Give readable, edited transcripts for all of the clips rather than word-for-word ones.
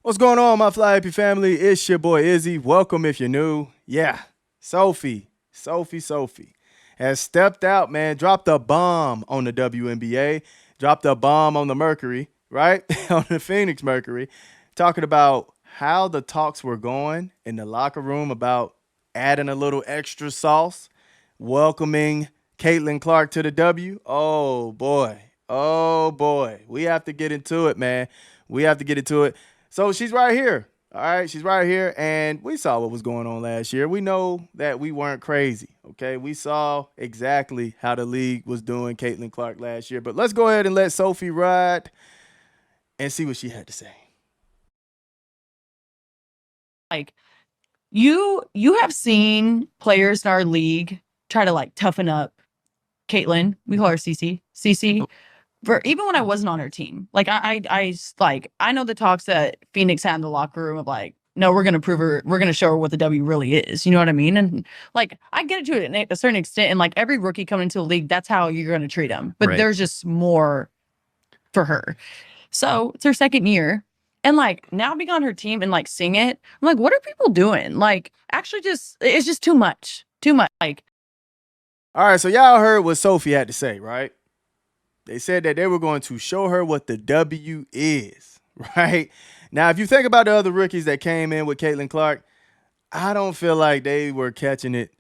What's going on, my Fly Happy family? It's your boy Izzy. Welcome if you're new. Yeah, Sophie has stepped out, man. Dropped a bomb on the WNBA. Dropped a bomb on the Mercury, right? On the Phoenix Mercury. Talking about how the talks were going in the locker room about adding a little extra sauce, welcoming Caitlin Clark to the W. Oh, boy. Oh, boy. We have to get into it, man. We have to get into it. So she's right here. All right, she's right here, and we saw what was going on last year. We know that we weren't crazy, okay? We saw exactly how the league was doing Caitlin Clark last year. But let's go ahead and let Sophie ride and see what she had to say. Like you have seen players in our league try to like toughen up Caitlin. We call her CC. CC. For even when I wasn't on her team. Like I know the talks that Phoenix had in the locker room of like, no, we're gonna prove her, we're gonna show her what the W really is. You know what I mean? And like I get it to a certain extent, and like every rookie coming into the league, that's how you're gonna treat them. But Right. there's just more for her. So it's her second year. And like now being on her team and like seeing it, I'm like, what are people doing? Like, actually, it's just too much. Too much. Like, All right, so y'all heard what Sophie had to say, right? They said that they were going to show her what the W is, right? Now, if you think about the other rookies that came in with Caitlin Clark, I don't feel like they were catching it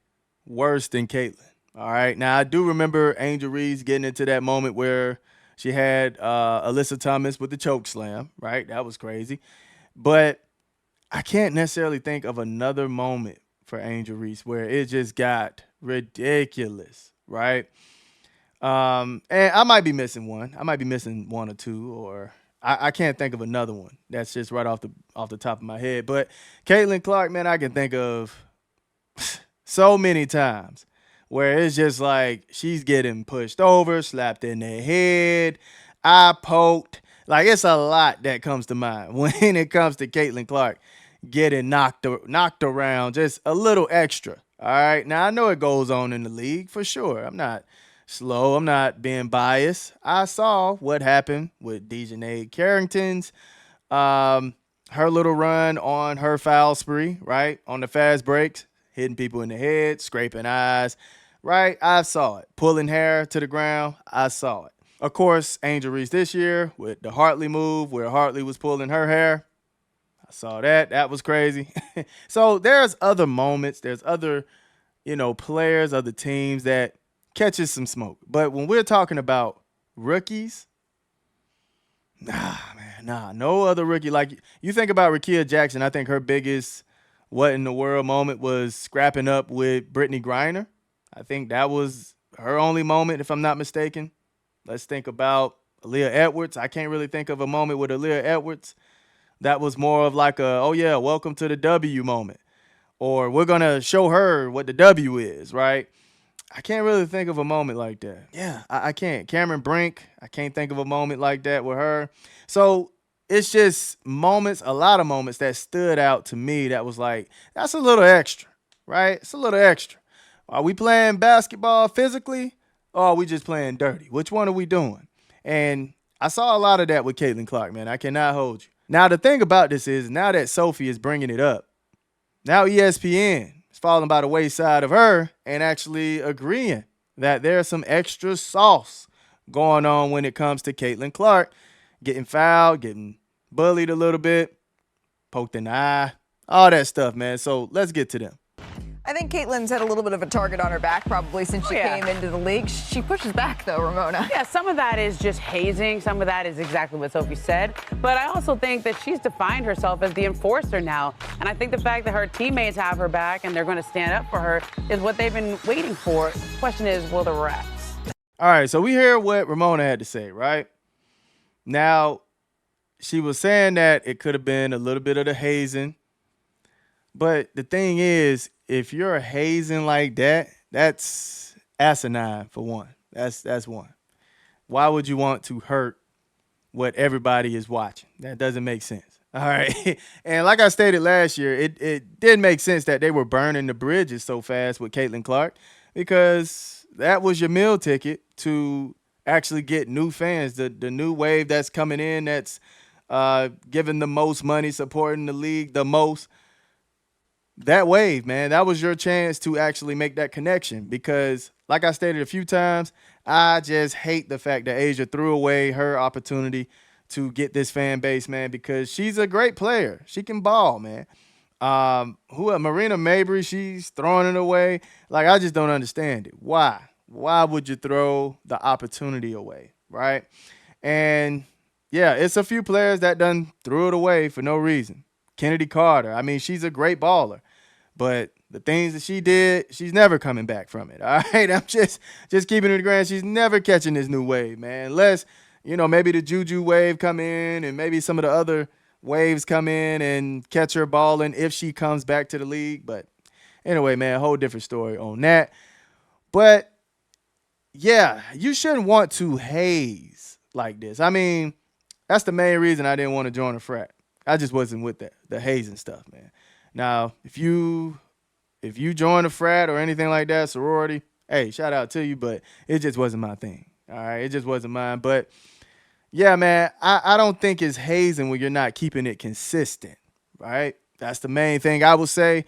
worse than Caitlin. All right. Now, I do remember Angel Reese getting into that moment where she had Alyssa Thomas with the choke slam, right? That was crazy. But I can't necessarily think of another moment for Angel Reese where it just got ridiculous, right? And I might be missing one. I might be missing one or two, or I can't think of another one. That's just right off the top of my head. But Caitlin Clark, man, I can think of so many times where it's just like she's getting pushed over, slapped in the head, eye poked. Like it's a lot that comes to mind when it comes to Caitlin Clark getting knocked around just a little extra. All right. Now I know it goes on in the league for sure. I'm not slow. I'm not being biased. I saw what happened with Dejanay Carrington's her little run on her foul spree, right? On the fast breaks, hitting people in the head, scraping eyes, right? I saw it. Pulling hair to the ground, I saw it. Of course, Angel Reese this year with the Hartley move where Hartley was pulling her hair. I saw that. That was crazy. So there's other moments. There's other, players, other teams that catches some smoke. But when we're talking about rookies, nah, man, nah, no other rookie. Like you think about Rakia Jackson, I think her biggest what in the world moment was scrapping up with Brittany Griner. I think that was her only moment, if I'm not mistaken. Let's think about Aaliyah Edwards. I can't really think of a moment with Aaliyah Edwards. That was more of like a, oh yeah, welcome to the W moment. Or we're going to show her what the W is, right? I can't really think of a moment like that. Yeah, I can't. Cameron Brink, I can't think of a moment like that with her. So it's just moments, a lot of moments that stood out to me that was like, that's a little extra, right? It's a little extra. Are we playing basketball physically or are we just playing dirty? Which one are we doing? And I saw a lot of that with Caitlin Clark, man. I cannot hold you. Now, the thing about this is now that Sophie is bringing it up, now ESPN is falling by the wayside of her and actually agreeing that there's some extra sauce going on when it comes to Caitlin Clark getting fouled, getting bullied a little bit, poked in the eye, all that stuff, man. So let's get to them. I think Caitlin's had a little bit of a target on her back probably since she came into the league. She pushes back, though, Ramona. Yeah, some of that is just hazing. Some of that is exactly what Sophie said. But I also think that she's defined herself as the enforcer now. And I think the fact that her teammates have her back and they're going to stand up for her is what they've been waiting for. The question is, will the refs? All right, so we hear what Ramona had to say, right? Now, she was saying that it could have been a little bit of the hazing. But the thing is, if you're hazing like that, that's asinine for one. That's one. Why would you want to hurt what everybody is watching? That doesn't make sense. All right. And like I stated last year, it did make sense that they were burning the bridges so fast with Caitlin Clark because that was your meal ticket to actually get new fans, the new wave that's coming in that's giving the most money, supporting the league the most. That wave, man, that was your chance to actually make that connection because, like I stated a few times, I just hate the fact that Asia threw away her opportunity to get this fan base, man, because she's a great player. She can ball, man. Marina Mabry, she's throwing it away. Like, I just don't understand it. Why? Why would you throw the opportunity away, right? And, yeah, it's a few players that done threw it away for no reason. Kennedy Carter, I mean, she's a great baller. But the things that she did, she's never coming back from it. All right, I'm just keeping it grand. She's never catching this new wave, man. Unless, maybe the Juju wave come in and maybe some of the other waves come in and catch her balling if she comes back to the league. But anyway, man, a whole different story on that. But, yeah, you shouldn't want to haze like this. I mean, that's the main reason I didn't want to join a frat. I just wasn't with the hazing stuff, man. Now, if you join a frat or anything like that, sorority, hey, shout out to you, but it just wasn't my thing. All right, it just wasn't mine. But yeah, man, I don't think it's hazing when you're not keeping it consistent, right? That's the main thing I would say.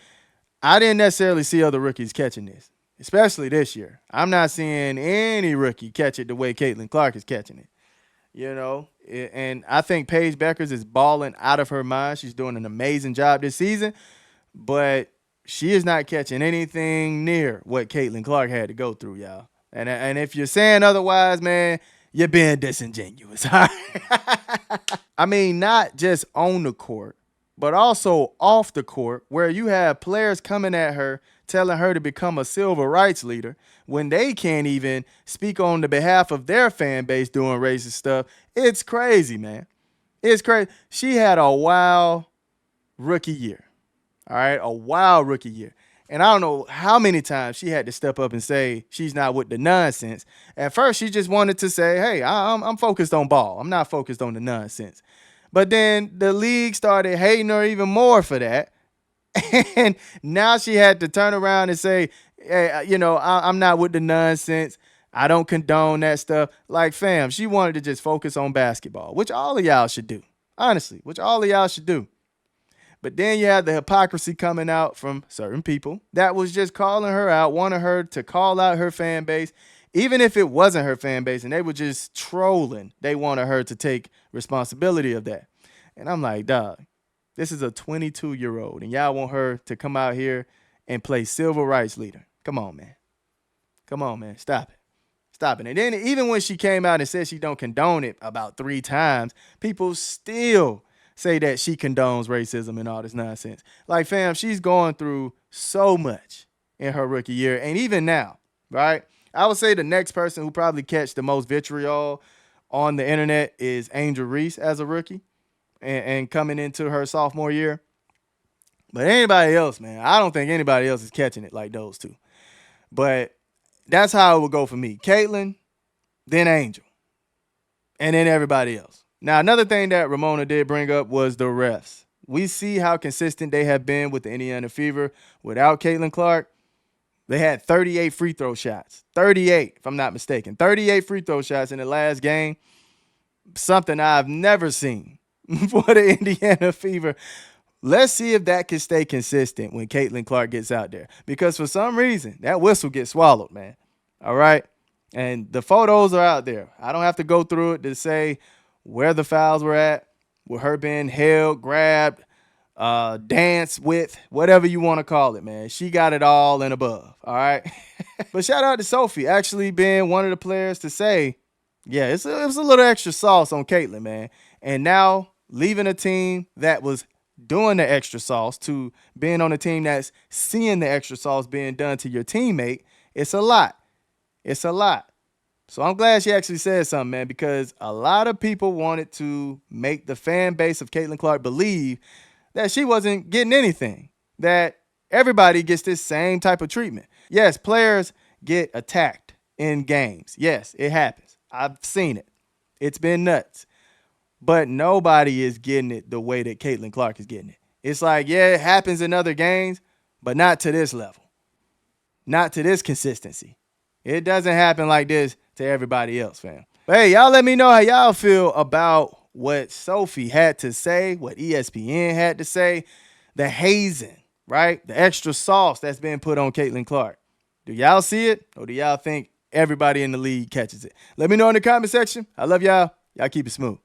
I didn't necessarily see other rookies catching this, especially this year. I'm not seeing any rookie catch it the way Caitlin Clark is catching it. And I think Paige Beckers is balling out of her mind. She's doing an amazing job this season, but she is not catching anything near what Caitlin Clark had to go through, y'all. And if you're saying otherwise, man, you're being disingenuous. I mean, not just on the court, but also off the court, where you have players coming at her, telling her to become a civil rights leader when they can't even speak on the behalf of their fan base doing racist stuff. It's crazy, man. It's crazy. She had a wild rookie year. All right, a wild rookie year. And I don't know how many times she had to step up and say she's not with the nonsense. At first, she just wanted to say, hey, I'm focused on ball. I'm not focused on the nonsense. But then the league started hating her even more for that. And now she had to turn around and say, hey, I'm not with the nonsense. I don't condone that stuff. Like, fam, she wanted to just focus on basketball, which all of y'all should do. Honestly, which all of y'all should do. But then you had the hypocrisy coming out from certain people that was just calling her out, wanting her to call out her fan base, even if it wasn't her fan base and they were just trolling. They wanted her to take responsibility of that. And I'm like, dog, this is a 22-year-old, and y'all want her to come out here and play civil rights leader. Come on, man. Come on, man. Stop it. Stop it. And then even when she came out and said she don't condone it about 3 times, people still say that she condones racism and all this nonsense. Like, fam, she's going through so much in her rookie year. And even now, right? I would say the next person who probably catch the most vitriol on the internet is Angel Reese as a rookie and coming into her sophomore year. But anybody else, man, I don't think anybody else is catching it like those two. But that's how it would go for me. Caitlin, then Angel, and then everybody else. Now, another thing that Ramona did bring up was the refs. We see how consistent they have been with the Indiana Fever. Without Caitlin Clark, they had 38 free throw shots. 38, if I'm not mistaken. 38 free throw shots in the last game. Something I've never seen for the Indiana Fever. Let's see if that can stay consistent when Caitlin Clark gets out there. Because for some reason, that whistle gets swallowed, man. All right? And the photos are out there. I don't have to go through it to say where the fouls were at, with her being held, grabbed, danced with, whatever you want to call it, man. She got it all and above, all right? But shout out to Sophie actually being one of the players to say, yeah, it was a little extra sauce on Caitlin, man. And now leaving a team that was doing the extra sauce to being on a team that's seeing the extra sauce being done to your teammate, it's a lot. It's a lot. So I'm glad she actually said something, man, because a lot of people wanted to make the fan base of Caitlin Clark believe that she wasn't getting anything, that everybody gets this same type of treatment. Yes, players get attacked in games. Yes, it happens. I've seen it. It's been nuts. But nobody is getting it the way that Caitlin Clark is getting it. It's like, yeah, it happens in other games, but not to this level. Not to this consistency. It doesn't happen like this to everybody else, fam. But hey, y'all let me know how y'all feel about what Sophie had to say, what ESPN had to say, the hazing, right? The extra sauce that's been put on Caitlin Clark. Do y'all see it, or do y'all think everybody in the league catches it? Let me know in the comment section. I love y'all. Y'all keep it smooth.